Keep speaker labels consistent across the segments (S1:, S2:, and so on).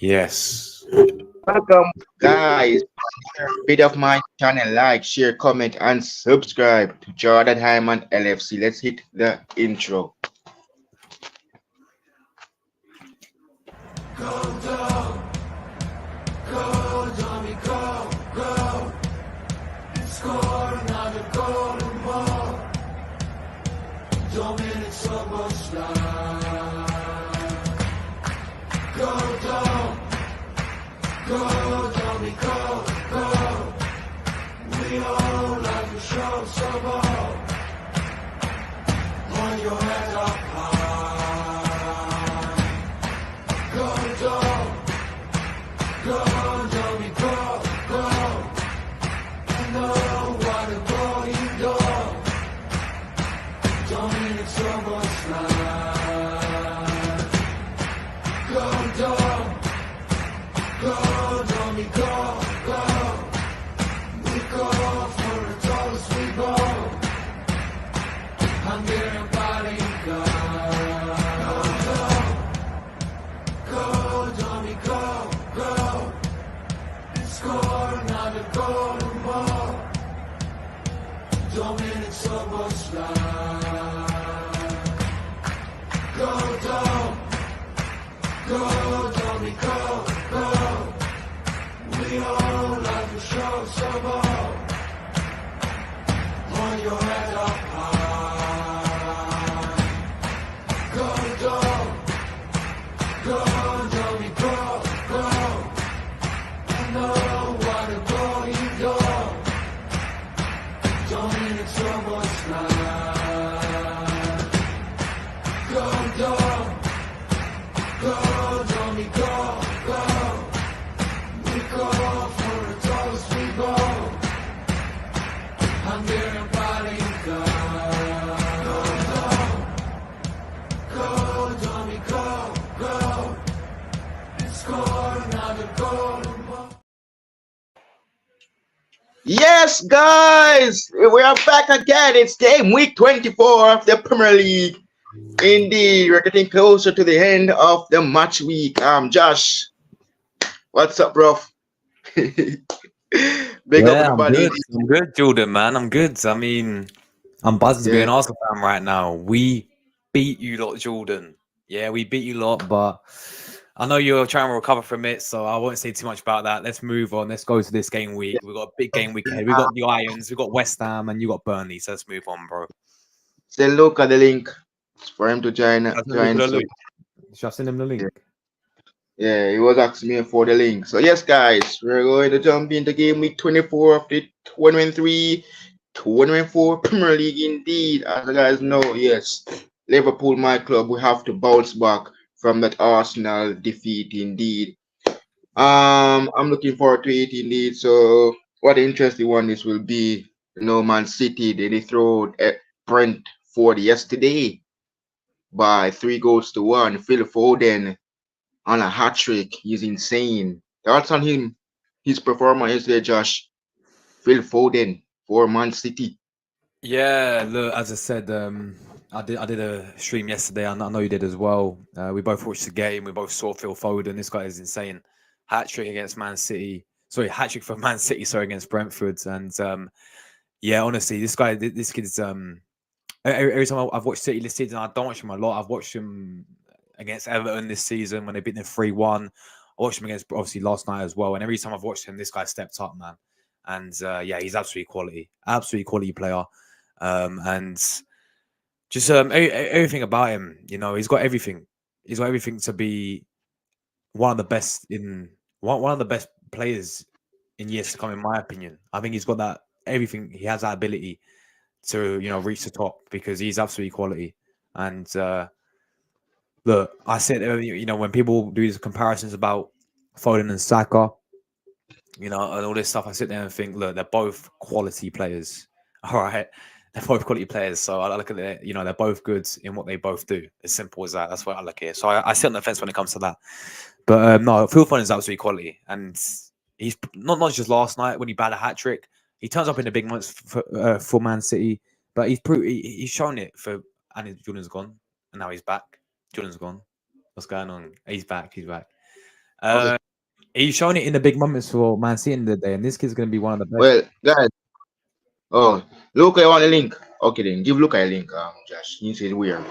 S1: Yes.
S2: Welcome, guys. Bit of my channel, like, share, comment, and subscribe to Jordan Hyman LFC. Let's hit the intro. Yes, guys, we are back again. It's game week 24 of the Premier League. Indeed, we're getting closer to the end of the match week. Josh, what's up, bro? Big up
S1: Yeah, I'm
S2: everybody.
S1: good. I'm good, Jordan, man. I'm good. I mean, I'm buzzing to be
S2: Yeah,
S1: an Arsenal fan right now. We beat you lot, Jordan. Yeah, we beat you lot, but I know you're trying to recover from it, so I won't say too much about that. Let's move on. Let's go to this game week. We've got a big game week ahead. We've got the Irons, we've got West Ham, and you got Burnley. So let's move on, bro.
S2: say look at the link for him to join.
S1: Shall I send
S2: Join.
S1: people the
S2: So
S1: link? Shall I send him the
S2: yeah,
S1: link?
S2: yeah, he was asking me for the link. So yes, guys, we're going to jump into game week 24 of the 2023-2024 Premier League. Indeed, as you guys know, yes, Liverpool, my club, we have to bounce back from that Arsenal defeat. Indeed, I'm looking forward to it. Indeed, so what an interesting one this will be. Man City they threw at Brentford yesterday by 3 goals to 1. Phil Foden on a hat trick. He's insane. Thoughts on him? His performance yesterday, Josh. Phil Foden for Man City.
S1: Yeah, look, as I said, I did a stream yesterday. I know you did as well. We both watched the game. We both saw Phil Foden. This guy is insane. Hat trick against Man City. Sorry, hat trick for Man City. Sorry, against Brentford. And yeah, honestly, this guy, this kid's. Every time I've watched City this season, I don't watch him a lot. I've watched him against Everton this season when they beat them 3-1. I watched him against obviously last night as well. And every time I've watched him, this guy stepped up, man. And yeah, he's absolutely quality player. And just everything about him, he's got everything. He's got everything to be one of the best in one of the best players in years to come, in my opinion. I think he's got that everything. He has that ability to reach the top because he's absolutely quality. And look, I said when people do these comparisons about Foden and Saka, and all this stuff, I sit there and think, look, they're both quality players. All right. They're both quality players. So I look at it, they're both good in what they both do. As simple as that. That's what I look at. So I sit on the fence when it comes to that. But no, Phil Foden is absolutely quality. And he's not just last night when he batted a hat trick. He turns up in the big moments for Man City. But he's shown it for. And Jordan's gone. And now he's back. Jordan's gone. What's going on? He's back. He's back. Uh, he's showing it in the big moments for Man City in the day, and this kid's going to be one of the best.
S2: Well, guys. Oh, Luca, you want a link? Okay, then give Luca a link. Josh, he said weird.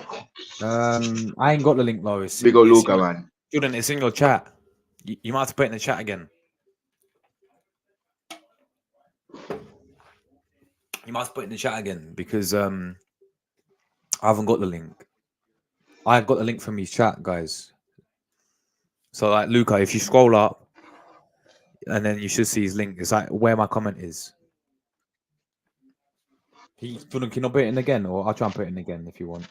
S1: I ain't got the link though.
S2: Big ol' Luca, man.
S1: Jordan, it's in your chat. You might have to put it in the chat again. You must put it in the chat again because I haven't got the link. I got the link from his chat, guys. So like Luca, if you scroll up and then you should see his link. It's like where my comment is. Can you not put it in again, or I'll try and put it in again if you want.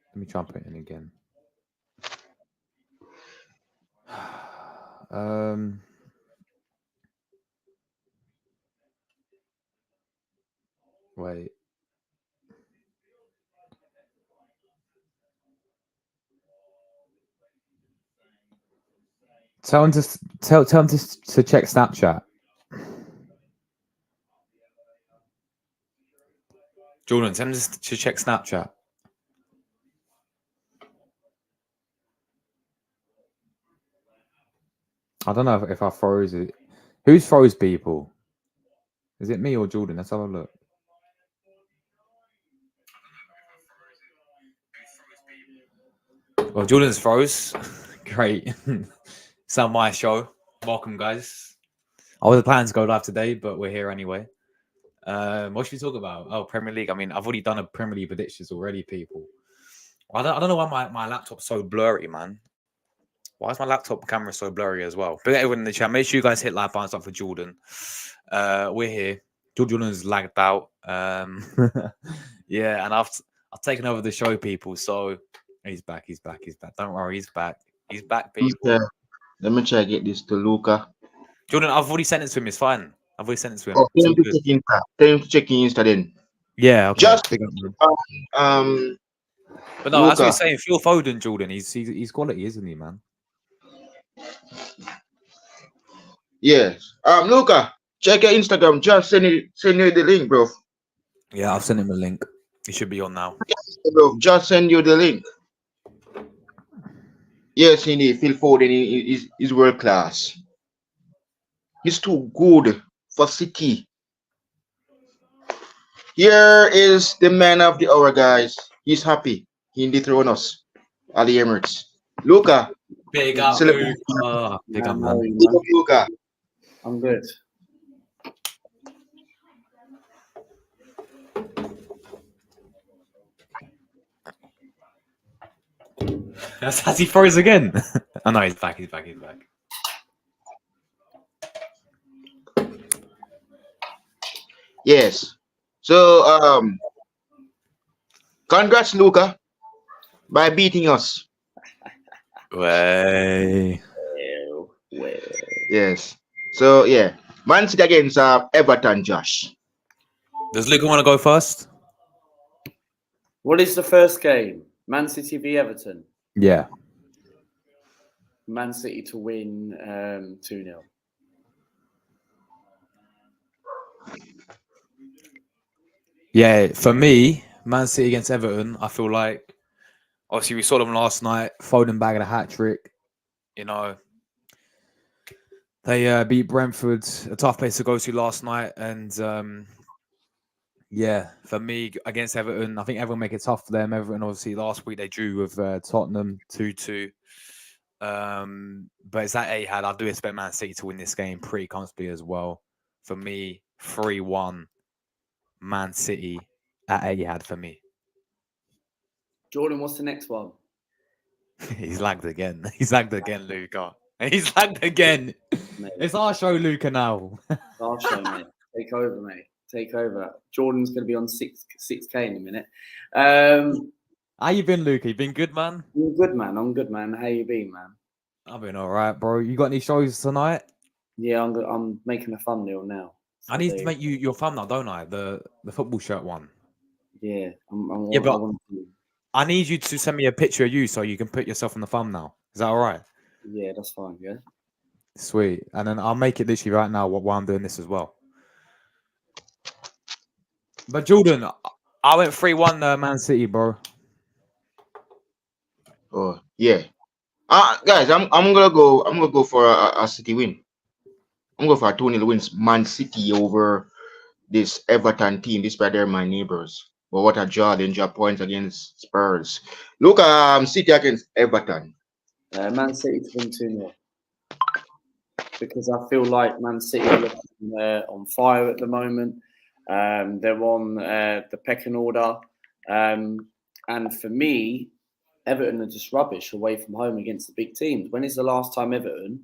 S1: Let me try and put it in again. Wait. Tell him to check Snapchat. Jordan, tell him to check Snapchat. I don't know if I froze it. Who's froze people? Is it me or Jordan? Let's have a look. Well, Jordan's froze. Great. It's on my show. Welcome, guys. I wasn't planning to go live today, but we're here anyway. What should we talk about? Oh, Premier League. I mean, I've already done a Premier League predictions already, people. I don't know why my laptop's so blurry, man. Why is my laptop camera so blurry as well? But everyone in the chat, make sure you guys hit like buttons up for Jordan. We're here. Jordan's lagged out. Yeah, and I've taken over the show, people. So he's back. Don't worry, he's back. He's back, people.
S2: Okay. Let me try to get this to Luca.
S1: Jordan, I've already sent it to him. It's fine. I've already sent it to him.
S2: Oh, tell him to check in Insta then.
S1: Yeah, okay.
S2: Just
S1: But no,
S2: Luca.
S1: as we're saying, Phil Foden, Jordan, he's quality, isn't he, man?
S2: Yes. Luca, check your Instagram. Just send you the link, bro.
S1: Yeah, I've sent him a link. He should be on now.
S2: Bro, just send you the link. Yes, indeed. Phil Foden is world class. He's too good for City. Here is the man of the hour, guys. He's happy. He dethroned us at the Emirates. Luca.
S1: Big up, Luca. Big up, man.
S2: Big up, Luca.
S3: I'm good.
S1: Has he froze again? Oh no, he's back.
S2: Yes. So congrats, Luca, by beating us.
S1: Way.
S3: Well.
S2: Yes. So yeah, Man City against Everton, Josh.
S1: Does Luca want to go first?
S3: What is the first game? Man City v Everton.
S1: Yeah.
S3: Man City to win 2-0.
S1: Yeah, for me, Man City against Everton, I feel like obviously we saw them last night, Foden bagging a hat trick. You know, they beat Brentford, a tough place to go to last night, and yeah, for me against Everton, I think Everton make it tough for them. Everton obviously last week they drew with Tottenham 2-2. But it's that Etihad. I do expect Man City to win this game pretty comfortably as well. For me, 3-1 Man City at Etihad for me.
S3: Jordan, what's the next one?
S1: He's lagged again. He's lagged again, Luca. He's lagged again.
S3: Mate.
S1: It's our show, Luca, now.
S3: Our show, mate. Take over, mate. Take over. Jordan's going to be on 6K in a minute.
S1: How you been, Luca? You been good, man?
S3: I'm good, man. I'm good, man. How you been, man?
S1: I've been all right, bro. You got any shows tonight?
S3: Yeah, I'm making a thumbnail now.
S1: I need to make you your thumbnail, don't I? The football shirt one.
S3: Yeah,
S1: Yeah, but I need you to send me a picture of you so you can put yourself on the thumbnail. Is that all right?
S3: Yeah, that's fine. Yeah.
S1: Sweet. And then I'll make it literally right now while I'm doing this as well. But Jordan, I went 3-1 Man City, bro.
S2: Oh yeah. Guys, I'm gonna go for a City win. I'm going for a 2-0 wins. Man City over this Everton team, despite they're my neighbors. But what a draw! They draw points against Spurs. Look, City against Everton.
S3: Man City to win 2-0. Because I feel like Man City are looking on fire at the moment. They're on the pecking order. And for me, Everton are just rubbish away from home against the big teams. When is the last time Everton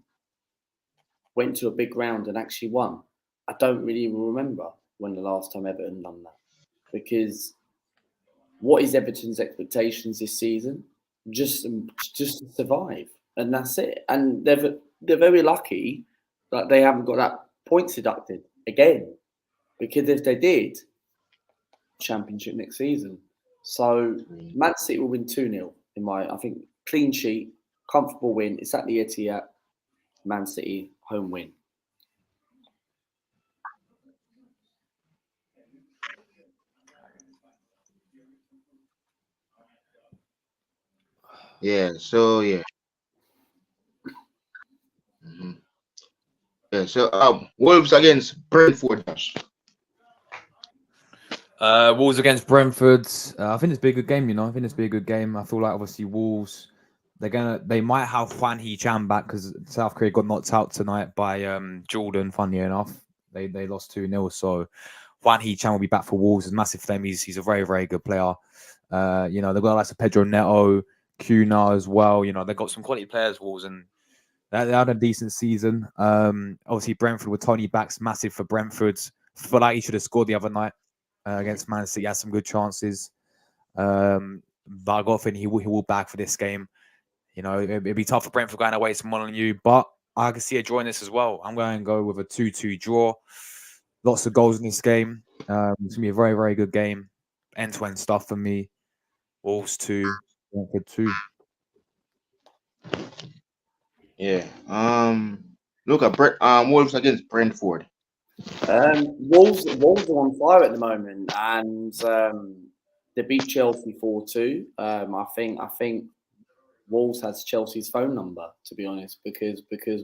S3: went to a big round and actually won? I don't really even remember when the last time Everton done that. Because what is Everton's expectations this season? Just to survive, and that's it. And they're very lucky that they haven't got that points deducted again, because if they did, championship next season. So Man City will win 2-0 I think clean sheet, comfortable win. It's at the Etihad. Man City home win.
S2: Yeah. So yeah. Mm-hmm. Yeah. So Wolves against Brentford.
S1: Wolves against Brentford. I think it's be a good game. I think it's be a good game. I feel like obviously Wolves. They might have Hwan Hee-chan back because South Korea got knocked out tonight by Jordan. Funny enough, they lost 2-0. So Hwan Hee-chan will be back for Wolves. It's massive for them. He's a very, very good player. They've got like Pedro Neto, Cunha as well. They've got some quality players, Wolves, and they had a decent season. Obviously Brentford with Tony back's massive for Brentford. Feel like he should have scored the other night against Man City. He had some good chances. But I got a feeling he will back for this game. It'd be tough for Brentford going away to Molineux, but I can see a draw in this as well. I'm going to go with a 2-2 draw. Lots of goals in this game. It's going to be a very, very good game. End-to-end stuff for me. Wolves 2, Brentford 2.
S2: Yeah. Look at Wolves against Brentford.
S3: Wolves are on fire at the moment, and they beat Chelsea 4-2. I think Wolves has Chelsea's phone number, to be honest, because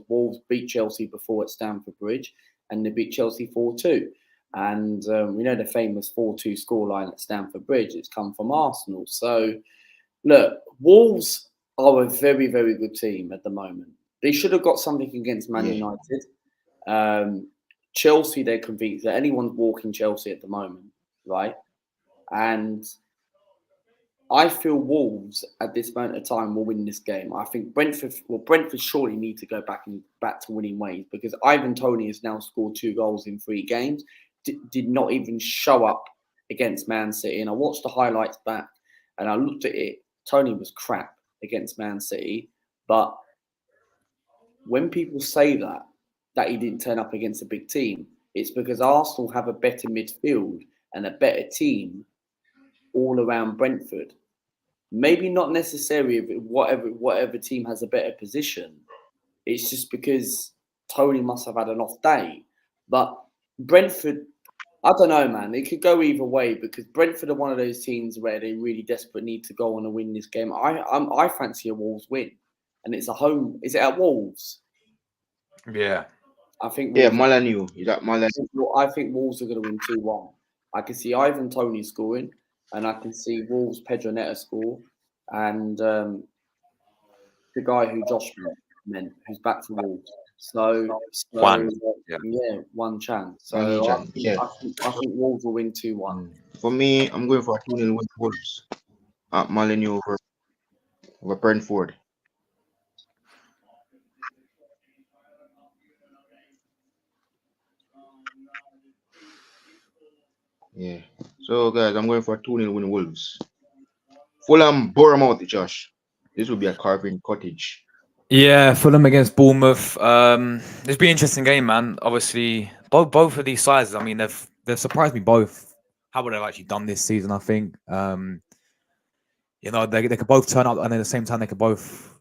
S3: Wolves beat Chelsea before at Stamford Bridge, and they beat Chelsea 4-2. And we know the famous 4-2 scoreline at Stamford Bridge. It's come from Arsenal. So, look, Wolves are a very, very good team at the moment. They should have got something against Man United. Chelsea, they're convinced that anyone's walking Chelsea at the moment, right? And I feel Wolves at this moment of time will win this game. I think Brentford surely need to go back to winning ways, because Ivan Toney has now scored 2 goals in 3 games. Did not even show up against Man City. And I watched the highlights back and I looked at it. Toney was crap against Man City. But when people say that he didn't turn up against a big team, it's because Arsenal have a better midfield and a better team all around Brentford. Maybe not necessarily whatever team has a better position. It's just because Toney must have had an off day. But Brentford, I don't know, man. It could go either way, because Brentford are one of those teams where they really desperately need to go on and win this game. I fancy a Wolves win, and it's a home. Is it at Wolves?
S1: Yeah.
S3: I think.
S2: Yeah, Molineux. Is that Molineux?
S3: I think Wolves are going to win 2-1. I can see Ivan Toney scoring, and I can see Wolves Pedro Neto score, and the guy who Josh meant, who's back for Wolves. So
S1: One.
S3: Yeah, one chance. So
S2: Yeah.
S3: I think Wolves will win 2-1.
S2: For me, I'm going for a 2-0 win Wolves. Molineux over Brentford. Yeah. So guys, I'm going for a 2-0 win Wolves. Fulham Bournemouth, Josh. This will be a Carving Cottage.
S1: Yeah, Fulham against Bournemouth. It's been an interesting game, man. Obviously, both of these sides. I mean, they've surprised me both. How would they've actually done this season? I think. They could both turn up, and at the same time, they could both,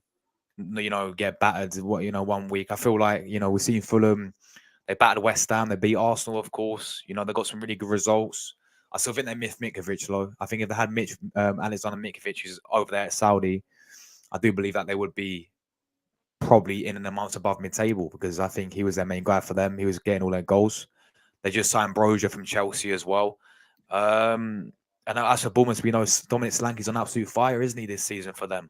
S1: get battered. 1 week. I feel like we've seen Fulham. They battered West Ham. They beat Arsenal, of course. They got some really good results. I still think they missed Mitrovic, though. I think if they had Alexander Mitrovic, who's over there at Saudi, I do believe that they would be probably in and amongst above mid-table because I think he was their main guy for them. He was getting all their goals. They just signed Broja from Chelsea as well. And as for Bournemouth, we know Dominic Solanke's on absolute fire, isn't he, this season for them?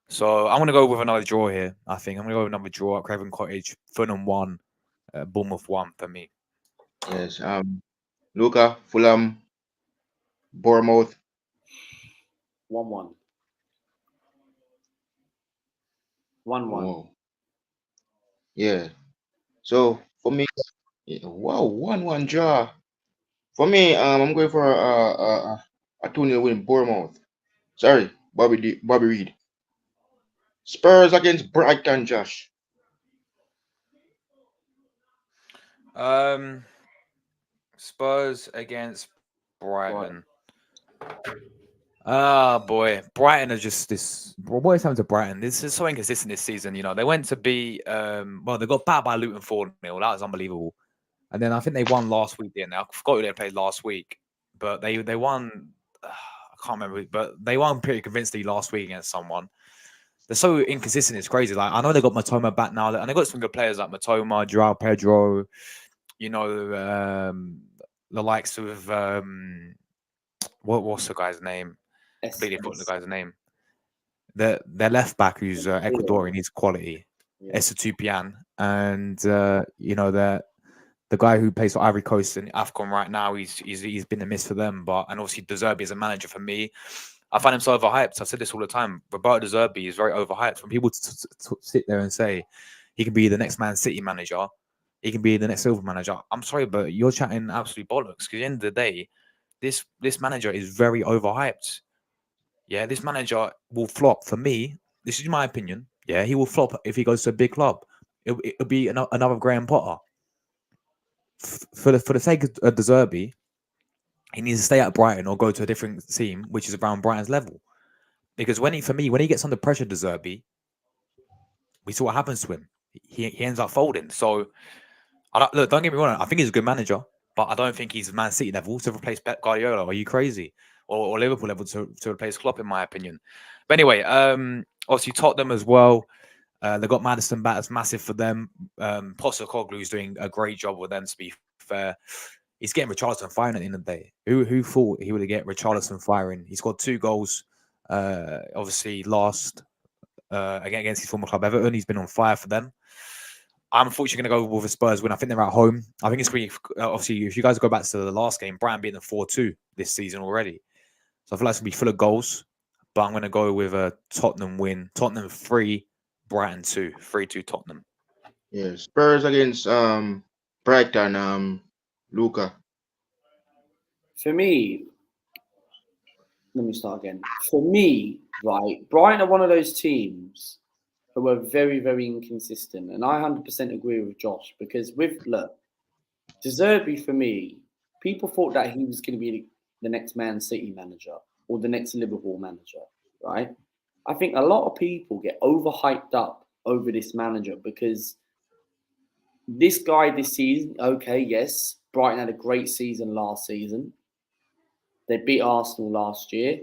S1: So I'm going to go with another draw here, I think. I'm going to go with another draw at Craven Cottage. Fulham 1, Bournemouth 1 for me.
S2: Yes. Luca, Fulham, Bournemouth.
S3: 1-1. 1-1.
S2: Wow. Yeah. So for me, wow, 1-1 draw. For me, I'm going for a 2-0 win, Bournemouth. Sorry, Bobby Reed. Spurs against Brighton, Josh.
S1: Spurs against Brighton. Ah, boy. Brighton are just this. What is happening to Brighton? This is so inconsistent this season. You know, they went to be, they got battered by Luton 4-0. That was unbelievable. And then I think they won last week. I forgot who they played last week, but they won. I can't remember, but they won pretty convincingly last week against someone. They're so inconsistent. It's crazy. Like I know they got Matoma back now, and they got some good players like Matoma, Joao Pedro. You know, the likes of what's the guy's name? Completely forgot the guy's name. Their left back, who's Ecuadorian, he's quality. Esatupian, and you know the guy who plays for Ivory Coast and AFCON right now, he's been a miss for them. And obviously De Zerbi is a manager for me. I find him so overhyped. I've said this all the time. Roberto De Zerbi is very overhyped. When people sit there and say he can be the next Man City manager, he can be the next Silver manager, I'm sorry, but you're chatting absolute bollocks. Because at the end of the day, this manager is very overhyped. Yeah, this manager will flop for me. This is my opinion. Yeah, he will flop if he goes to a big club. It'll be another Graham Potter. For the sake of De Zerbi, he needs to stay at Brighton or go to a different team, which is around Brighton's level. Because when he gets under pressure, De Zerbi, we saw what happens to him. He ends up folding. So, look, don't get me wrong. I think he's a good manager, but I don't think he's Man City level to replace Pep Guardiola. Are you crazy? Or Liverpool level to replace Klopp, in my opinion. But anyway, obviously Tottenham as well. They got Maddison back. That's massive for them. Postecoglou is doing a great job with them, to be fair. He's getting Richarlison firing at the end of the day. Who thought he would get Richarlison firing? He scored 2 goals, obviously last against his former club Everton. He's been on fire for them. I'm unfortunately going to go with a Spurs win. I think they're at home. I think it's really, obviously, if you guys go back to the last game, Brighton beating them 4-2 this season already. So I feel like it's going to be full of goals. But I'm going to go with a Tottenham win. Tottenham 3, Brighton 2. 3-2 Tottenham.
S2: Yeah, Spurs against Brighton, Luca.
S3: For me, let me start again. For me, right, Brighton are one of those teams who are very, very inconsistent. And I 100% agree with Josh because De Zerbi, for me, people thought that he was going to be the next Man City manager or the next Liverpool manager, right? I think a lot of people get overhyped up over this manager because this guy this season, okay, yes, Brighton had a great season last season. They beat Arsenal last year,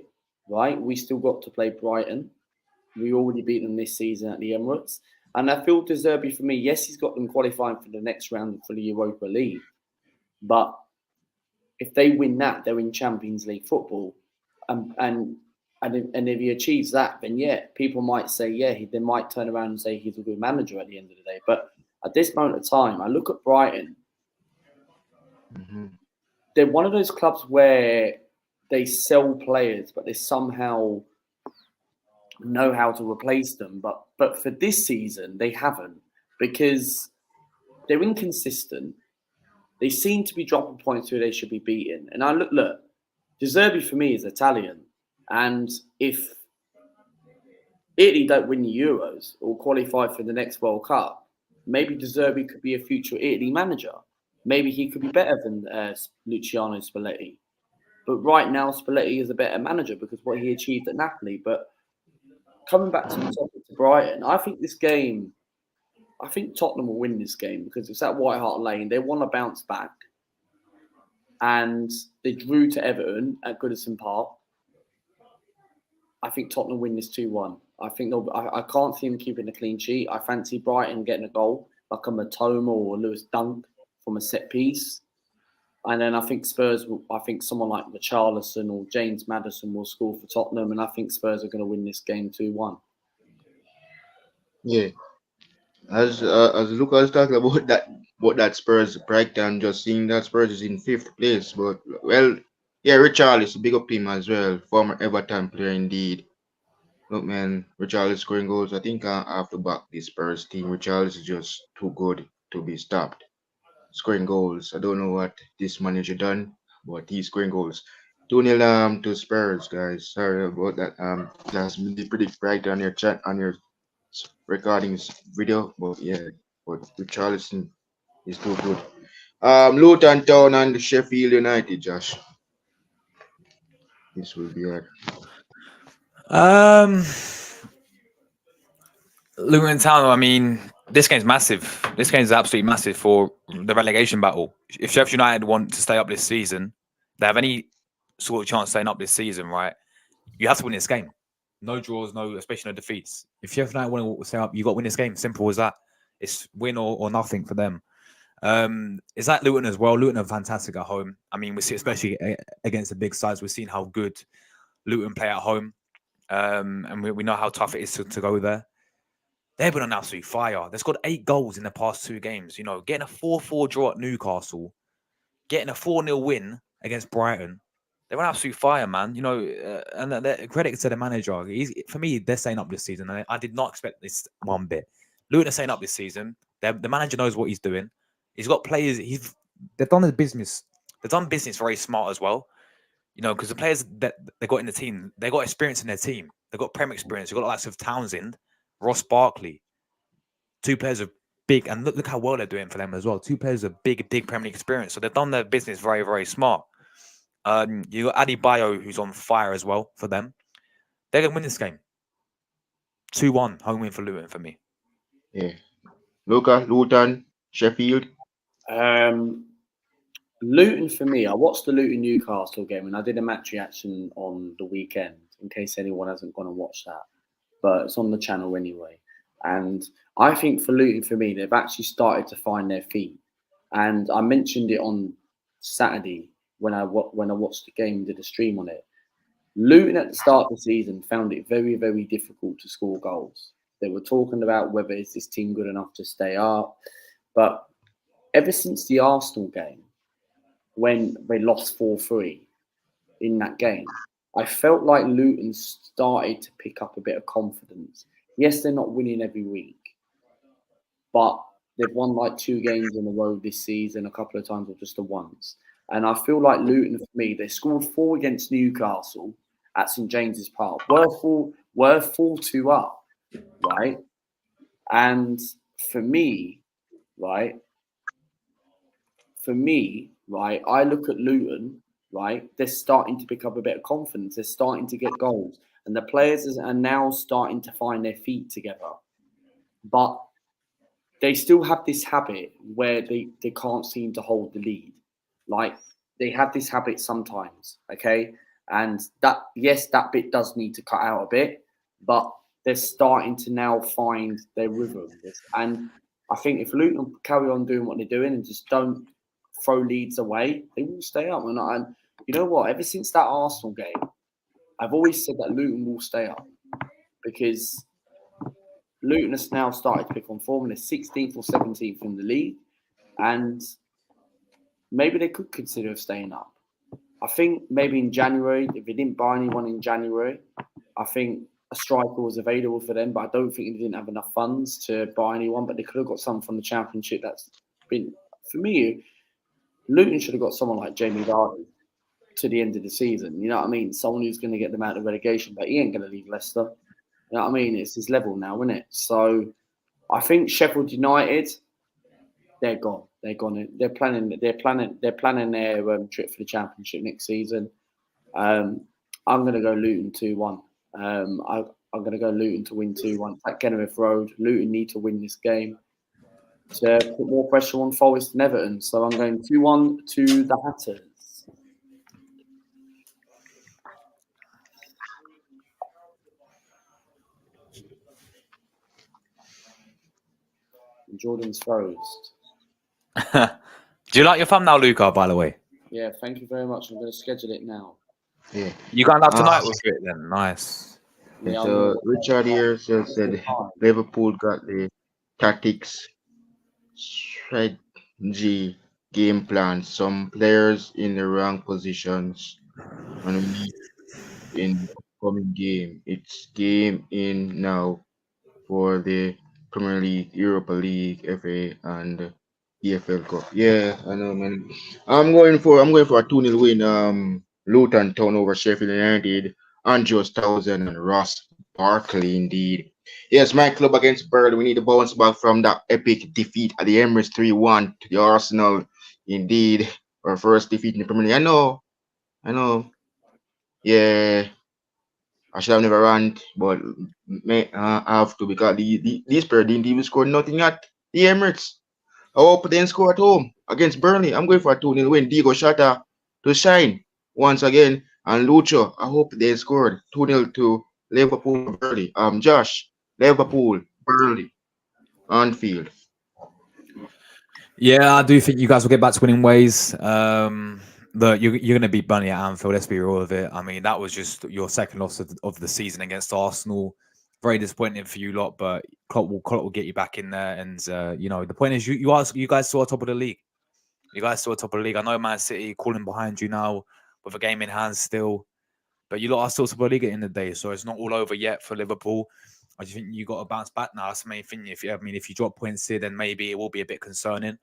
S3: right? We still got to play Brighton. We already beat them this season at the Emirates. And I feel De Zerbi, for me, yes, he's got them qualifying for the next round for the Europa League. But if they win that, they're in Champions League football. And if he achieves that, then yeah, people might say, yeah, they might turn around and say he's a good manager at the end of the day. But at this moment of time, I look at Brighton. Mm-hmm. They're one of those clubs where they sell players, but they somehow know how to replace them. But for this season, they haven't because they're inconsistent. They seem to be dropping points where they should be beaten. And I look, De Zerbi for me is Italian. And if Italy don't win the Euros or qualify for the next World Cup, maybe De Zerbi could be a future Italy manager. Maybe he could be better than Luciano Spalletti. But right now, Spalletti is a better manager because what he achieved at Napoli. But coming back to the topic to Brighton, I think Tottenham will win this game because it's at White Hart Lane. They want to bounce back. And they drew to Everton at Goodison Park. I think Tottenham win this 2-1. I think I can't see him keeping a clean sheet. I fancy Brighton getting a goal, like a Matoma or Lewis Dunk from a set piece. And then I think I think someone like Richarlison or James Maddison will score for Tottenham. And I think Spurs are going to win this game 2-1.
S2: Yeah. As Lucas talked about that Spurs breakdown, just seeing that Spurs is in 5th place. But well, yeah, Richarlison, big up him as well. Former Everton player indeed. Look, man, Richarlison scoring goals. I think I have to back this Spurs team. Richarlison is just too good to be stopped. Scoring goals. I don't know what this manager done, but he's scoring goals. 2-0 to Spurs, guys. Sorry about that. That's the predict right on your chat on your recordings video, but yeah, but Richarlison is too good. Luton Town and Sheffield United, Josh. This will be hard.
S1: Luton Town, I mean, this game's massive. This game's absolutely massive for the relegation battle. If Sheffield United want to stay up this season, they have any sort of chance staying up this season, right? You have to win this game. No draws, especially no defeats. If Sheffield United want to stay up, you got to win this game. Simple as that. It's win or nothing for them. Is that Luton as well? Luton are fantastic at home. I mean, we see, especially against the big sides, we've seen how good Luton play at home. And we know how tough it is to go there. They've been on absolute fire. They've scored 8 goals in the past 2 games. You know, getting a 4-4 draw at Newcastle, getting a 4-0 win against Brighton. They're on absolute fire, man. You know, and credit to the manager. For me, they're staying up this season. I did not expect this one bit. Luton are staying up this season. The manager knows what he's doing. He's got players. They've done the business. They've done business very smart as well. You know, because the players that they got in the team, they got experience in their team. They got Premier experience. They've got the likes of Townsend, Ross Barkley. 2 players of big, and look how well they're doing for them as well. 2 players of big Premier League experience. So they've done their business very, very smart. You got Adebayo, who's on fire as well for them. They're going to win this game. 2-1, home win for Luton for me.
S2: Yeah. Luton, Sheffield.
S3: Luton for me, I watched the Luton Newcastle game and I did a match reaction on the weekend in case anyone hasn't gone and watched that. But it's on the channel anyway. And I think for Luton, for me, they've actually started to find their feet. And I mentioned it on Saturday when I watched the game and did a stream on it. Luton at the start of the season found it very, very difficult to score goals. They were talking about whether is this team good enough to stay up. But ever since the Arsenal game, when they lost 4-3 in that game, I felt like Luton started to pick up a bit of confidence. Yes, they're not winning every week, but they've won like 2 games in a row this season, a couple of times or just the once. And I feel like Luton, for me, they scored 4 against Newcastle at St James's Park. Were 4-2 up, right? And for me, right, I look at Luton, right? They're starting to pick up a bit of confidence. They're starting to get goals. And the players are now starting to find their feet together. But they still have this habit where they can't seem to hold the lead. Like, they have this habit sometimes, okay? And that bit does need to cut out a bit. But they're starting to now find their rhythm. And I think if Luton carry on doing what they're doing and just don't throw leads away, they will stay up. And you know what? Ever since that Arsenal game, I've always said that Luton will stay up because Luton has now started to pick on form. They're 16th or 17th in the league, and maybe they could consider staying up. I think maybe in January, if they didn't buy anyone in January, I think a striker was available for them, but I don't think they didn't have enough funds to buy anyone. But they could have got someone from the Championship that's been, for me, Luton should have got someone like Jamie Vardy to the end of the season. You know what I mean? Someone who's going to get them out of relegation, but he ain't going to leave Leicester. You know what I mean? It's his level now, isn't it? So I think Sheffield United, they're gone. They're gone. They're planning their trip for the Championship next season. I'm going to go Luton 2-1. I'm going to go Luton to win 2-1 at Kenilworth Road. Luton need to win this game to put more pressure on Forest and Everton. So I'm going 2-1 to the Hatters. And Jordan's froze.
S1: Do you like your thumbnail, Luca, by the way?
S3: Yeah, thank you very much. I'm going to schedule it now.
S2: Yeah.
S1: You going out tonight with it then? Nice.
S3: Yeah,
S2: So Richard here just said Liverpool got the tactics, strategy, game plan, some players in the wrong positions, and we in upcoming game. It's game in now for the Premier League, Europa League, FA, and EFL Cup. Yeah, I know, man. I'm going for a 2-0 win. Luton Town over Sheffield United. Andrews Thousand and Ross Barkley, indeed. Yes, my club against Burnley. We need to bounce back from that epic defeat at the Emirates 3-1 to the Arsenal. Indeed, our first defeat in the Premier League. I know. Yeah, I should have never run, but I have to because these players didn't even score nothing at the Emirates. I hope they didn't score at home against Burnley. I'm going for a 2-0 win. Diego Shata to shine once again. And Lucho, I hope they scored 2-0 to Liverpool Burnley. Josh, Liverpool, Burnley, Anfield.
S1: Yeah, I do think you guys will get back to winning ways. Look, you're going to beat Burnley at Anfield. Let's be real with it. I mean, that was just your second loss of the season against Arsenal. Very disappointing for you lot, but Klopp will get you back in there. And the point is, you guys still at top of the league. You guys still at top of the league. I know Man City calling behind you now with a game in hand still, but you lot are still top of the league at the end of the day. So it's not all over yet for Liverpool. I just think you got to bounce back now. That's the main thing. If you drop points here, then maybe it will be a bit concerning.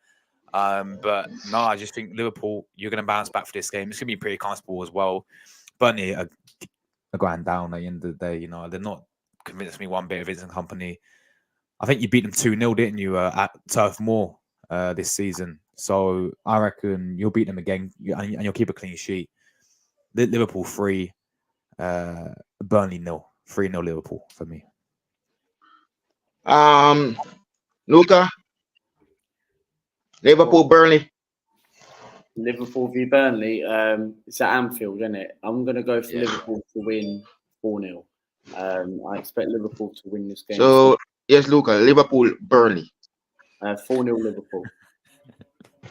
S1: But no, I just think Liverpool, you're going to bounce back for this game. It's going to be pretty comfortable as well. Burnley are going down at the end of the day. They're not convinced me one bit of Vincent Kompany. I think you beat them 2-0, didn't you, at Turf Moor this season? So I reckon you'll beat them again and you'll keep a clean sheet. Liverpool 3, Burnley 0. 3-0 Liverpool for me.
S2: Luca, Liverpool, Burnley.
S3: Liverpool v Burnley. It's at Anfield, isn't it? I'm going to go for Liverpool to win 4-0. I expect Liverpool to win this game.
S2: So, yes, Luca, Liverpool, Burnley.
S3: 4-0 Liverpool.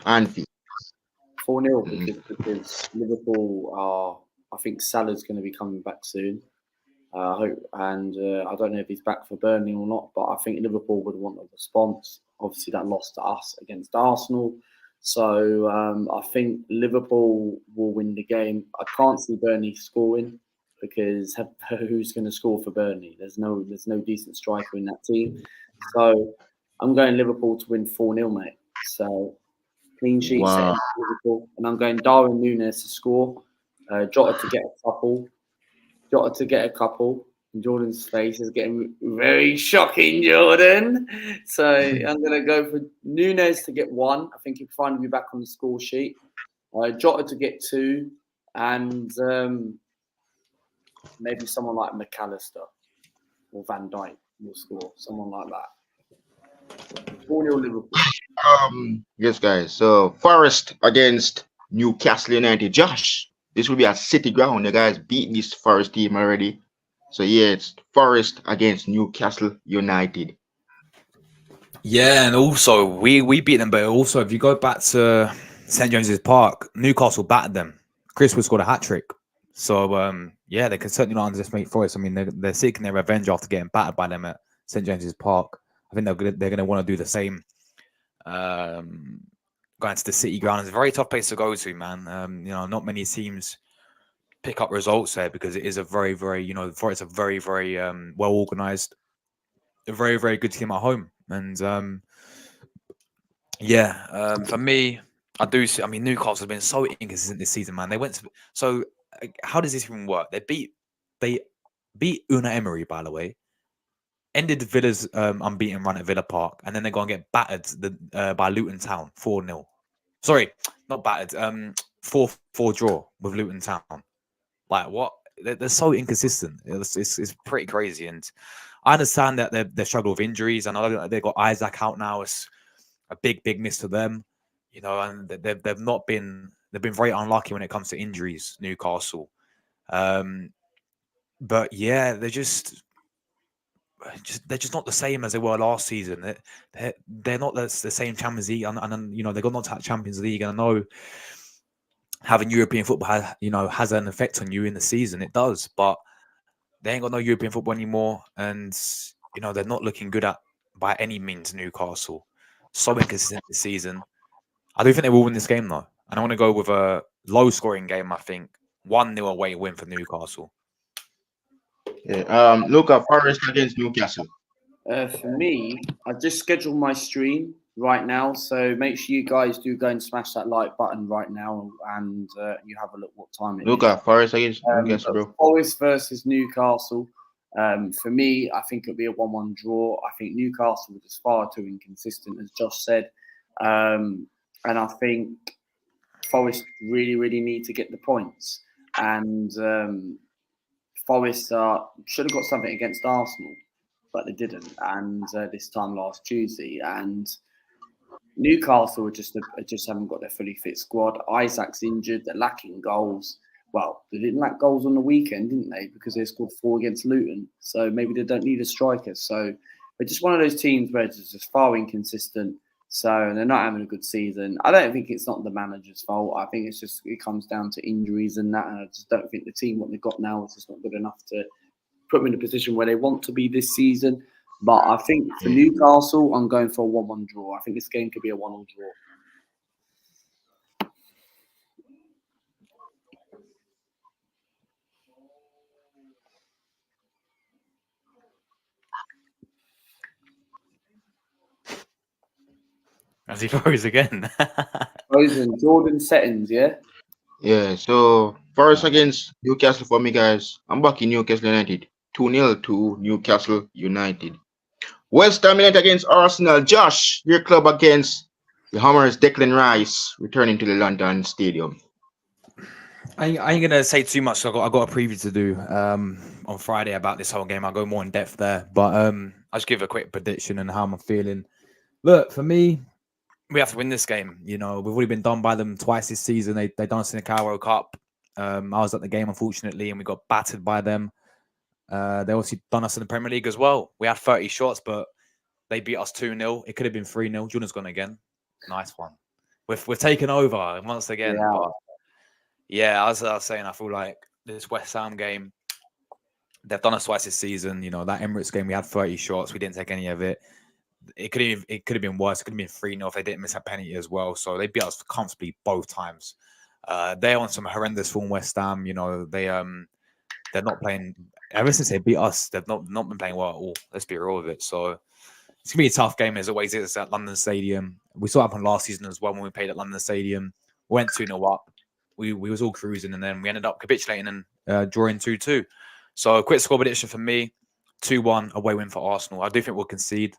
S2: Anfield.
S3: 4-0 because Liverpool are. I think Salah's going to be coming back soon. I hope, and I don't know if he's back for Burnley or not, but I think Liverpool would want a response. Obviously, that lost to us against Arsenal. So I think Liverpool will win the game. I can't see Burnley scoring because who's going to score for Burnley? There's no decent striker in that team. So I'm going Liverpool to win 4-0, mate. So clean sheet set Liverpool, and I'm going Darwin Núñez to score. Jota to get a couple. And Jordan's face is getting very shocking, Jordan. So I'm going to go for Núñez to get 1. I think he'll finally be back on the score sheet. Jota to get 2. And maybe someone like McAllister or Van Dijk will score. Someone like that. 4-0 Liverpool.
S2: Yes, guys. So Forest against Newcastle United. Josh, this will be a City ground. The guys beat this Forest team already. So yeah, it's Forest against Newcastle United.
S1: Yeah, and also we beat them, but also if you go back to St James's Park, Newcastle battered them. Chris Wood scored a hat-trick. So they can certainly not underestimate Forest. I mean, they're seeking their revenge after getting battered by them at St James's Park. I think they're going to want to do the same. Going to the City ground is a very tough place to go to, man. Not many teams pick up results there because it is a very, very, Forest a very, very well organized, a very, very good team at home. And for me, I do see. I mean, Newcastle has been so inconsistent this season, man. They went to. So how does this even work? They beat Unai Emery, by the way. Ended Villa's unbeaten run at Villa Park, and then they go and get battered by Luton Town 4-0. Sorry, not battered. 4-4 draw with Luton Town. Like what? They're so inconsistent. It's pretty crazy, and I understand that they struggle with injuries. I know they've got Isaac out now. It's a big miss to them, and they've been very unlucky when it comes to injuries. Newcastle, but yeah, they're just. they're just not the same as they were last season. They're not the same Champions League, and you know, they got not to Champions League, and I know having European football has an effect on you in the season. It does, but they ain't got no European football anymore, and you know, they're not looking good at by any means. Newcastle so inconsistent this season. I do think they will win this game though, and I want to go with a low-scoring game. I think 1-0 away win for Newcastle.
S2: Yeah. Luca, Forest against Newcastle.
S3: For me, I've just scheduled my stream right now, so make sure you guys do go and smash that like button right now, and you have a look what time it is.
S2: Luca, Forest against Newcastle, bro.
S3: Forest versus Newcastle. For me, I think it'll be a 1-1 draw. I think Newcastle was far too inconsistent, as Josh said. And I think Forest really, really need to get the points. And Forest should have got something against Arsenal, but they didn't. And this time last Tuesday. And Newcastle just haven't got their fully fit squad. Isaac's injured. They're lacking goals. Well, they didn't lack goals on the weekend, didn't they? Because they scored 4 against Luton. So maybe they don't need a striker. So they're just one of those teams where it's just far inconsistent. So they're not having a good season. I don't think it's not the manager's fault. I think it comes down to injuries and that. And I just don't think the team, what they've got now, is just not good enough to put them in a position where they want to be this season. But I think for Newcastle, I'm going for a 1-1 draw. I think this game could be a 1-1 draw.
S1: As he froze again.
S3: Frozen, Jordan settings, yeah?
S2: Yeah, so Forest against Newcastle for me, guys. I'm backing Newcastle United. 2-0 to Newcastle United. West Ham United against Arsenal. Josh, your club against the Hammers, Declan Rice, returning to the London Stadium.
S1: I ain't gonna say too much. I got a preview to do on Friday about this whole game. I'll go more in depth there, but I'll just give a quick prediction and how I'm feeling. Look, for me, we have to win this game. You know, we've already been done by them twice this season. They done us in the Carrow Cup. I was at the game, unfortunately, and we got battered by them. They also done us in the Premier League as well. We had 30 shots, but they beat us 2-0. It could have been 3-0. Jordan's gone again. Nice one. We've taken over once again.
S3: Yeah.
S1: But yeah, as I was saying, I feel like this West Ham game, they've done us twice this season. You know, that Emirates game, we had 30 shots. We didn't take any of it. It could have been worse. It could have been 3-0 if they didn't miss a penalty as well. So they beat us comfortably both times. They're on some horrendous form, West Ham. You know, they're not playing. Ever since they beat us, they've not been playing well at all. Let's be real with it. So it's gonna be a tough game as always is at London Stadium. We saw it happen last season as well when we played at London Stadium. We went 2-0 up. We was all cruising, and then we ended up capitulating and drawing 2-2. So a quick score prediction for me: 2-1 away win for Arsenal. I do think we'll concede,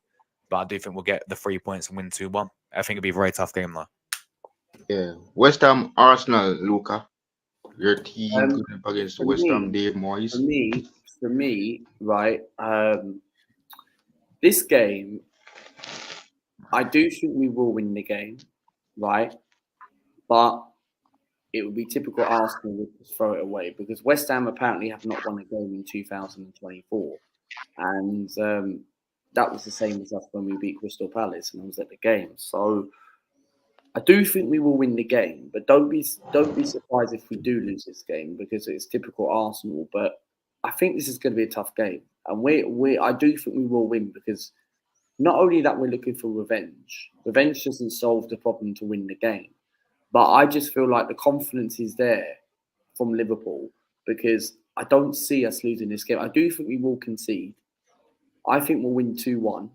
S1: but I do think we'll get the 3 points and win 2-1. I think it'll be a very tough game though.
S2: Yeah, West Ham, Arsenal, Luca. Your team against West Ham, Dave Moyes.
S3: For me, right. This game, I do think we will win the game, right? But it would be typical Arsenal to just throw it away because West Ham apparently have not won a game in 2024, and that was the same as us when we beat Crystal Palace, and I was at the game. So I do think we will win the game, but don't be surprised if we do lose this game because it's typical Arsenal. But I think this is going to be a tough game, and I do think we will win because not only that we're looking for revenge. Revenge doesn't solve the problem to win the game, but I just feel like the confidence is there from Liverpool because I don't see us losing this game. I do think we will concede. I think we'll win 2-1.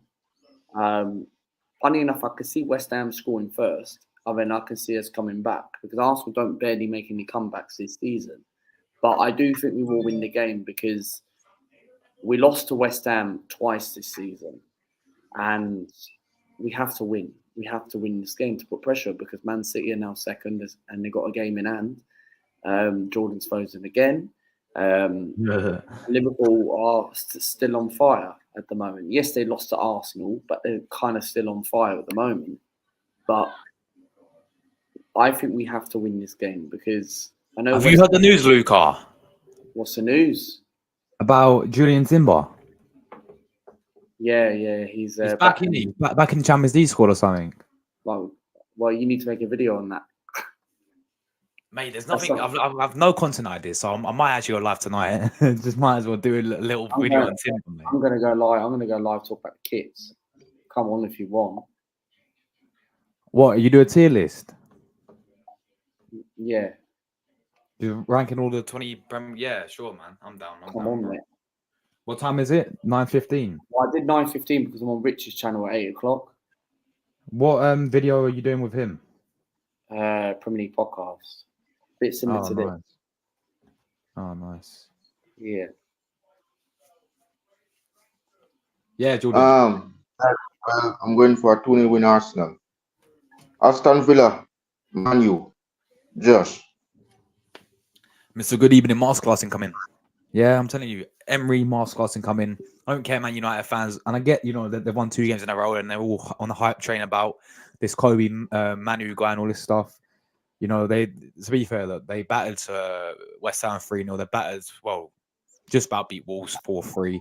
S3: Funny enough, I could see West Ham scoring first. And then I can see us coming back because Arsenal don't barely make any comebacks this season. But I do think we will win the game because we lost to West Ham twice this season. And we have to win. We have to win this game to put pressure because Man City are now second and they've got a game in hand. Jordan's frozen again. Liverpool are still on fire at the moment. Yes, they lost to Arsenal, but they're kind of still on fire at the moment. But I think we have to win this game because I know.
S1: Have you heard the news, Luca?
S3: What's the news?
S1: About Julian Timber?
S3: Yeah,
S1: He's
S3: he's
S1: back
S3: back
S1: in the back in the Champions League squad or something.
S3: Well, you need to make a video on that.
S1: Mate, there's
S3: That's
S1: nothing. I've no content ideas, so I might actually go live tonight. Just might as well do a little video on Timber, mate.
S3: I'm gonna go live. I'm gonna go live talk about the kits. Come on if you want.
S1: What, you do a tier list?
S3: Yeah,
S1: You're ranking all the 20 yeah, sure, man. I'm down.
S3: come on, mate.
S1: What time is it? 9:15.
S3: Well, I did 9:15 because I'm on Rich's channel at 8 o'clock.
S1: What video are you doing with him?
S3: Premier League podcast. Bit similar to this.
S1: Oh, nice.
S3: Yeah.
S1: Yeah, Jordan.
S2: Well, I'm going for a 2-0 win Arsenal. Aston Villa, Man U, Josh.
S1: Mr. Good Evening Masterclass incoming. Yeah, I'm telling you, Emery Masterclass incoming. I don't care, Man United fans, and I get, you know, they've won 2 games in a row and they're all on the hype train about this Kobe Manu guy and all this stuff. You know, to be fair, look, they battered West Ham 3-0. They battered, well, just about beat Wolves 4-3.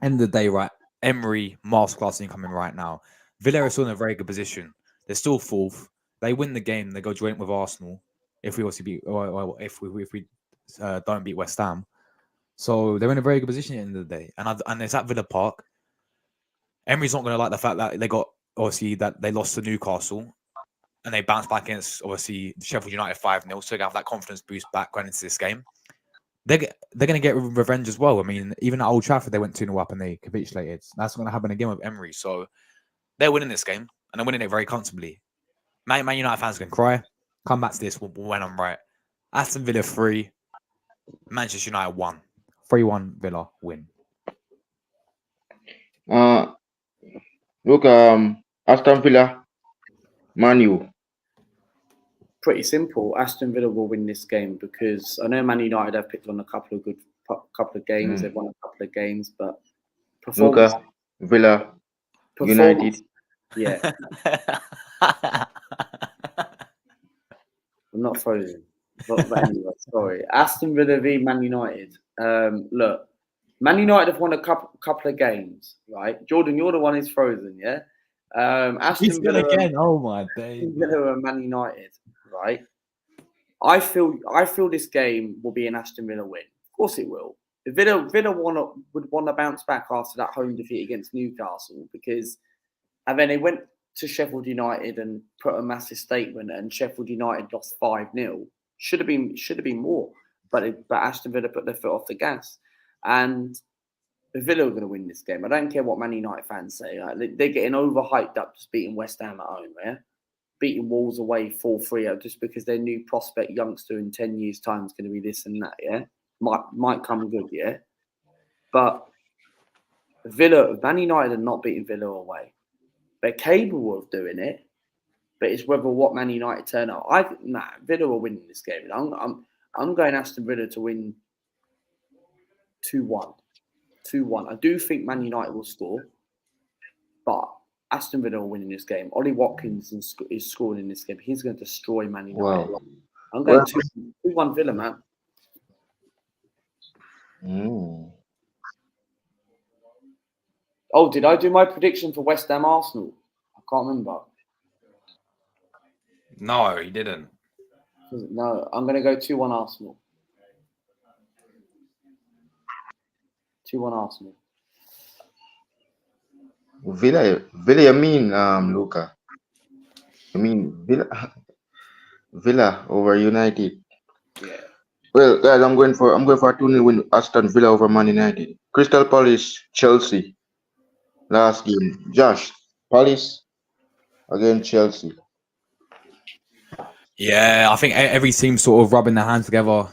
S1: End of the day, right? Emery Masterclass incoming right now. Villa are still in a very good position. They're still fourth. They win the game. They go joint with Arsenal. If we also beat, or if we don't beat West Ham, so they're in a very good position at the end of the day. And it's at Villa Park. Emery's not going to like the fact that they got obviously that they lost to Newcastle, and they bounced back against obviously Sheffield United 5-0. So they have that confidence boost back going into this game. They're going to get revenge as well. I mean, even at Old Trafford, they went 2-0 up and they capitulated. That's going to happen again with Emery. So they're winning this game, and they're winning it very comfortably. Man United fans can cry. Come back to this when I'm right. Aston Villa 3, Manchester United 1. 3-1 Villa win.
S2: Look, Aston Villa, Man U.
S3: Pretty simple. Aston Villa will win this game because I know Man United have picked on a couple of games. They've won a couple of games, but performance.
S2: Luka, Villa, United.
S3: Yeah. I'm not frozen. But anyway, sorry. Aston Villa v Man United. Look, Man United have won a couple of games, right? Jordan, you're the one who's frozen, yeah? Aston Villa
S1: again. Oh my days.
S3: Aston Villa and Man United, right? I feel this game will be an Aston Villa win. Of course it will. Villa would want to bounce back after that home defeat against Newcastle and then they went to Sheffield United and put a massive statement, and Sheffield United lost 5-0. Should have been more, but Aston Villa put their foot off the gas, and Villa are going to win this game. I don't care what Man United fans say. Like, they're getting overhyped up just beating West Ham at home, yeah? Beating Wolves away 4-3 just because their new prospect youngster in 10 years' time is going to be this and that, yeah? Might come good, yeah? But Man United are not beating Villa away. They're capable of doing it, but it's whether what Man United turn up. Villa will win this game. I'm going Aston Villa to win 2-1. 2-1. I do think Man United will score, but Aston Villa will win in this game. Ollie Watkins is scoring in this game. He's going to destroy Man United.
S2: Wow.
S3: I'm going 2-1 Villa, man. Oh, did I do my prediction for West Ham Arsenal? I can't remember.
S1: No, he didn't.
S3: No, I'm going to go 2-1 Arsenal. 2-1 Arsenal.
S2: Villa, you mean, Luka? You mean Villa over United?
S3: Yeah.
S2: Well, guys, I'm going for a 2-0 win Aston Villa over Man United. Crystal Palace, Chelsea. Last game. Josh, Palace against Chelsea.
S1: Yeah, I think every team's sort of rubbing their hands together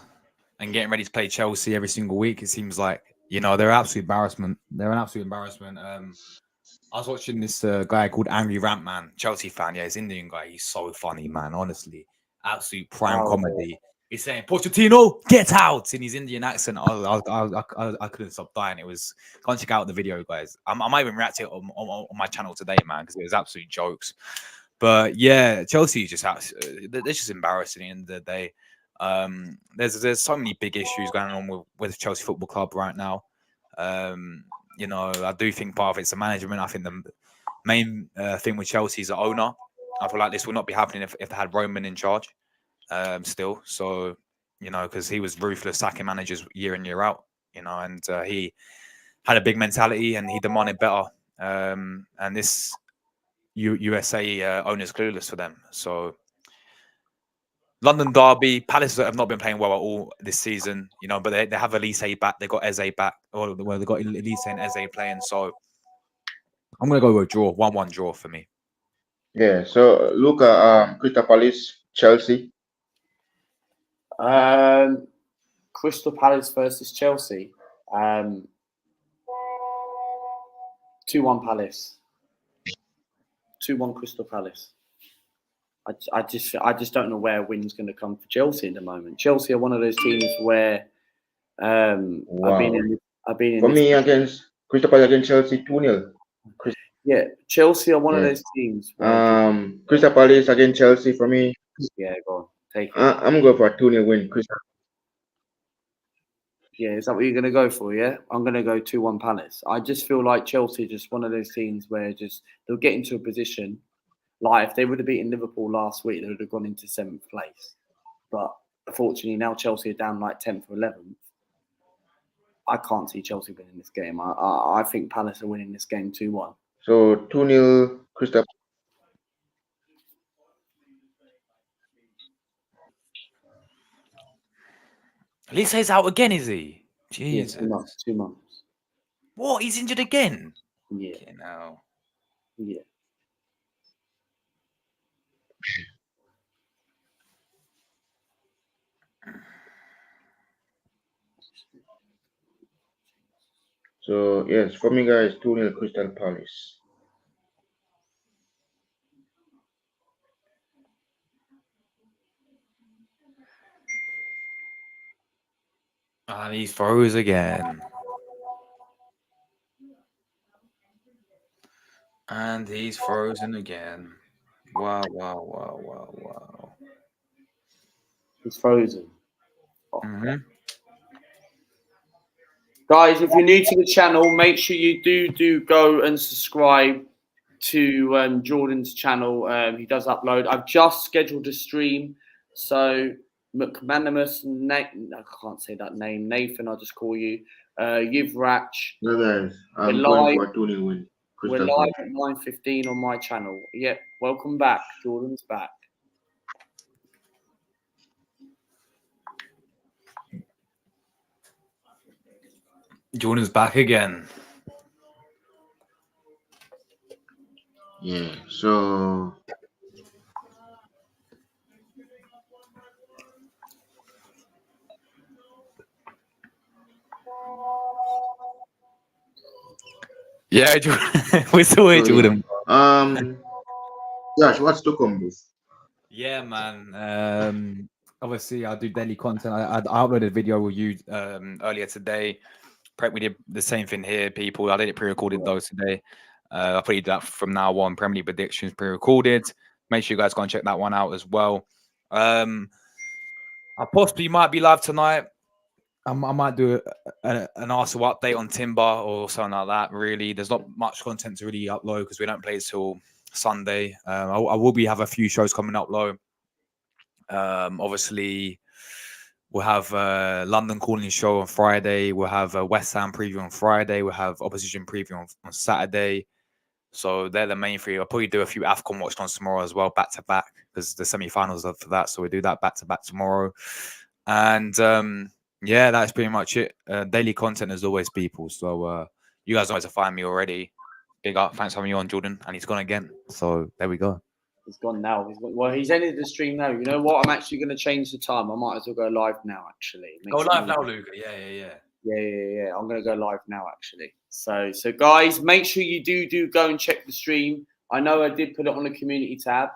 S1: and getting ready to play Chelsea every single week. It seems like, you know, they're an absolute embarrassment. I was watching this guy called Angry Rant Man, Chelsea fan. Yeah, he's Indian guy. He's so funny, man. Honestly, absolute prime comedy. He's saying, Pochettino, get out, in his Indian accent. I couldn't stop dying. Go and check out the video, guys. I might even react to it on my channel today, man, because it was absolute jokes. But yeah, Chelsea is they're just embarrassing at the end of the day. There's so many big issues going on with Chelsea Football Club right now. I do think part of it's the management. I think the main thing with Chelsea is the owner. I feel like this would not be happening if they had Roman in charge still. So, because he was ruthless sacking managers year in, year out, and he had a big mentality and he demanded better. And this USA owner's clueless for them. So, London derby, Palace have not been playing well at all this season, but they have Elise back. They got Eze back. Well, they got Elise and Eze playing. So I'm going to go with a draw, 1-1 draw for me.
S2: Yeah. So Luca, Crystal Palace, Chelsea.
S3: Crystal Palace versus Chelsea. 2-1 Palace. 2-1 Crystal Palace. I just don't know where a win's going to come for Chelsea at the moment. Chelsea are one of those teams where
S2: Wow.
S3: I've been in.
S2: For me, against Crystal Palace against Chelsea, 2-0.
S3: Yeah, Chelsea are one of those teams.
S2: Crystal Palace against Chelsea for me.
S3: Yeah, go on, take it.
S2: I'm going for a 2-0 win. Crystal.
S3: Yeah, is that what you're going to go for? Yeah, I'm going to go 2-1 Palace. I just feel like Chelsea are just one of those teams where they'll get into a position. Like if they would have beaten Liverpool last week, they would have gone into 7th place. But unfortunately, now Chelsea are down like 10th or 11th. I can't see Chelsea winning this game. I think Palace are winning this game 2-1.
S2: So 2-0 Crystal.
S1: Elise's out again, is he? Jesus.
S3: Yeah, 2 months.
S1: What? He's injured again?
S3: Yeah.
S1: No.
S3: Yeah.
S2: So yes, for me guys, 2-0 Crystal Palace.
S1: And he froze again. And he's frozen again. Wow.
S3: He's frozen.
S1: Mm-hmm.
S3: Guys, if you're new to the channel, make sure you do go and subscribe to Jordan's channel. He does upload. I've just scheduled a stream. So McManamous, I can't say that name. Nathan, I'll just call you. Yivrach.
S2: No guys, I'm
S3: We're
S2: going
S3: live.
S2: for a 2-0 win.
S3: We're live at 9:15 on my channel. Yeah, welcome back. Jordan's back.
S1: Jordan's back again.
S2: Yeah, so
S1: Yeah, Jordan. We're still here, Jordan.
S2: Josh, what's to come, bro?
S1: Yeah, man. Obviously, I do daily content. I uploaded a video with you earlier today. We did the same thing here, people. I did it pre-recorded though today. I'll probably do that from now on. Premier League predictions pre-recorded. Make sure you guys go and check that one out as well. I possibly might be live tonight. I might do an Arsenal update on Timber or something like that. Really, there's not much content to really upload because we don't play till Sunday. I will have a few shows coming up though. Obviously, we'll have London calling show on Friday. We'll have a West Ham preview on Friday. We'll have opposition preview on Saturday. So they're the main three. I'll probably do a few AFCON watch on tomorrow as well, back to back, because the semi-finals are for that. So we do that back to back tomorrow. And yeah, that's pretty much it. Daily content as always, people. So you guys know how to find me already. Big up. Thanks for having me on, Jordan. And he's gone again. So there we go.
S3: He's gone now. He's ended the stream now. You know what? I'm actually going to change the time. I might as well go live now, actually.
S1: Go live now, Luca. Yeah.
S3: Yeah. I'm going to go live now, actually. So guys, make sure you do go and check the stream. I know I did put it on the community tab.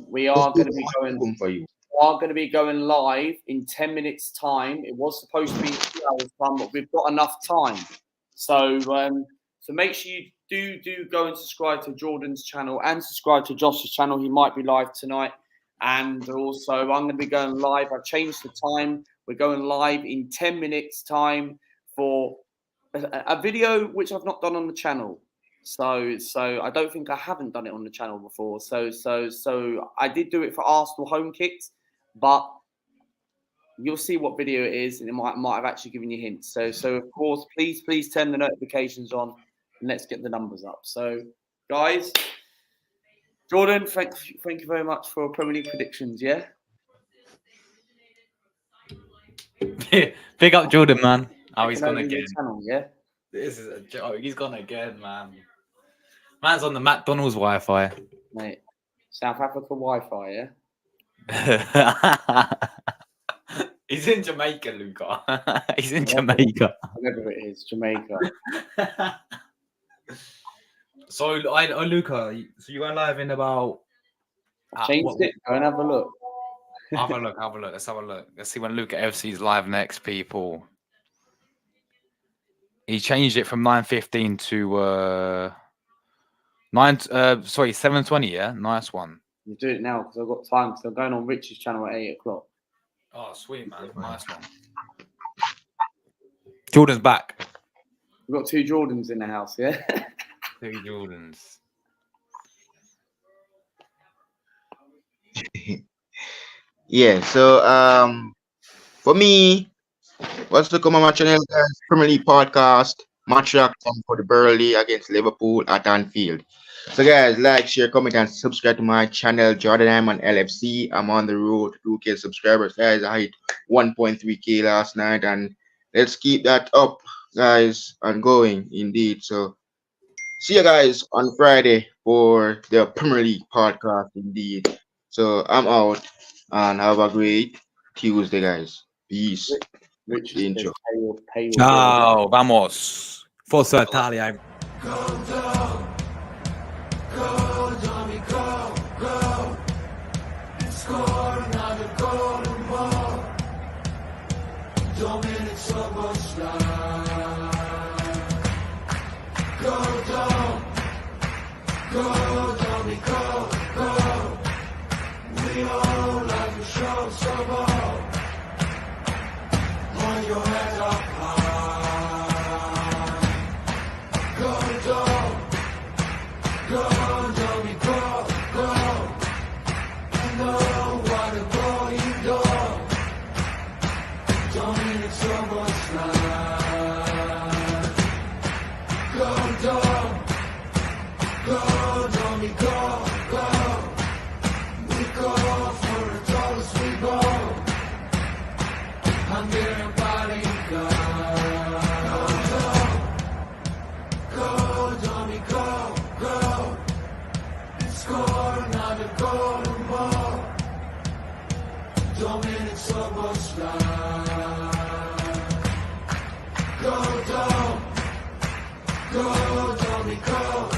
S3: We are going to be going
S2: for you.
S3: Are going to be going live in 10 minutes time. It was supposed to be 2 hours time, but we've got enough time. So make sure you do go and subscribe to Jordan's channel and subscribe to Josh's channel. He might be live tonight. And also I'm going to be going live. I've changed the time. We're going live in 10 minutes time for a video which I've not done on the channel. So I don't think I haven't done it on the channel before. So I did do it for Arsenal home kicks, but you'll see what video it is, and it might have actually given you hints. So of course, please turn the notifications on, and let's get the numbers up. So, guys, Jordan, thank you very much for Premier League predictions. Yeah.
S1: Big up Jordan, man. Oh, he's gone again.
S3: Channel, yeah.
S1: This is a joke. He's gone again, man. Man's on the McDonald's Wi-Fi.
S3: Mate, South Africa Wi-Fi, yeah?
S1: He's in Jamaica, Luca. He's in Jamaica.
S3: Whatever it is, Jamaica.
S1: So, Luca, so you went live in about...
S3: Changed it. Go and have a look.
S1: Have a look. Let's have a look. Let's see when Luca FC's live next, people. He changed it from 9:15 to 7:20. Yeah, nice one.
S3: You do it now because I've got time. Because I'm going on Rich's channel at 8 o'clock.
S1: Oh, sweet man, nice one. Jordan's back.
S3: We've got 2 Jordans in the house. Yeah.
S1: 2 Jordans.
S2: Yeah, so for me, what's to come on my channel, guys? Premier League podcast, match reaction for the Burnley against Liverpool at Anfield. So guys, like, share, comment, and subscribe to my channel, Jordan Iman LFC. I'm on the road to 2K subscribers, guys. I hit 1.3K last night, and let's keep that up, guys, and going indeed. So see you guys on Friday for the Premier League podcast indeed. So I'm out, and have a great Tuesday, guys. Peace.
S3: Rich,
S2: intro.
S3: pay your
S1: Ciao, vamos. Forza Italia.
S4: Go, Tommy, go.